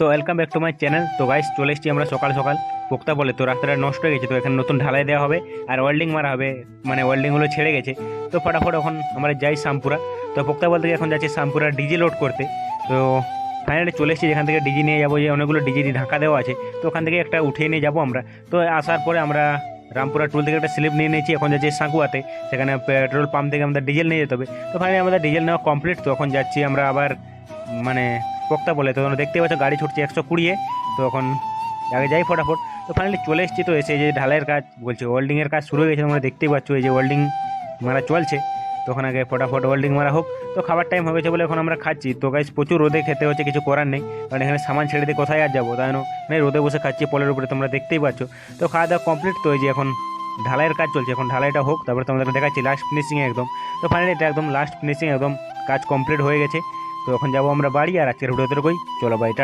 তো welcome back to my channel. তো guys চলে এসেছি আমরা সকাল সকাল পোক্তা বলে। তো রাস্তাটা নষ্ট হয়ে গেছে, তো এখানে নতুন ঢালাই দেওয়া হবে আর ওয়েল্ডিং মারা হবে, মানে ওয়েল্ডিংগুলো ছেড়ে গেছে। তো ফটাফট এখন আমরা যাই শামপুরা। তো পোক্তা বল থেকে এখন যাচ্ছি শামপুরা ডিজি লোড করতে। তো ফাইনালি চলে এসেছি, যেখান থেকে ডিজি নিয়ে যাবো, যে অনেকগুলো ডিজি ঢাকা দেওয়া আছে, তো ওখান থেকে একটা উঠিয়ে নিয়ে যাবো আমরা। তো আসার পরে আমরা রামপুরা টুল থেকে একটা স্লিপ নিয়ে নিয়েছি, এখন যাচ্ছি সাঁকুয়াতে, সেখানে পেট্রোল পাম্প থেকে আমাদের ডিজেল নিয়ে যেতে হবে। তো ফাইনালি আমাদের ডিজেল নেওয়া কমপ্লিট। তো এখন যাচ্ছি আমরা আবার মানে পোক্তা বলে। তো তোমরা দেখতে পাচ্ছ গাড়ি ছুটছে 120। তো এখন আগে যাই ফটাফট। তো ফাইনালি চলে এসেছি। তো এসে যে ঢালাইয়ের কাজ বলছে, ওয়েল্ডিংয়ের কাজ শুরু হয়ে গেছে, তোমরা দেখতেই পাচ্ছ এই যে ওয়েল্ডিং মারা চলছে। তখন আগে ফটাফট ওয়েল্ডিং মারা হোক। তো খাবার টাইম হয়ে গেছে বলে এখন আমরা খাচ্ছি। তো গাইস প্রচুর রোদে খেতে হচ্ছে, কিছু করার নেই, কারণ এখানে সামান ছেড়ে দিয়ে কোথায় আর যাবো, তাই না? মানে রোদে বসে খাচ্ছি পলের উপরে, তোমরা দেখতেই পাচ্ছ। তো খাওয়া দাওয়া কমপ্লিট। তো এই যে এখন ঢালাইয়ের কাজ চলছে, এখন ঢালাইটা হোক, তারপরে তোমাদেরকে দেখাচ্ছি লাস্ট ফিনিশিং একদম। তো ফাইনালি এটা একদম লাস্ট ফিনিশিং, একদম কাজ কমপ্লিট হয়ে গেছে। তো এখন যাবো আমরা বাড়ি, আর আজকের ভিডিওতে কই চলো বাই, টাটা।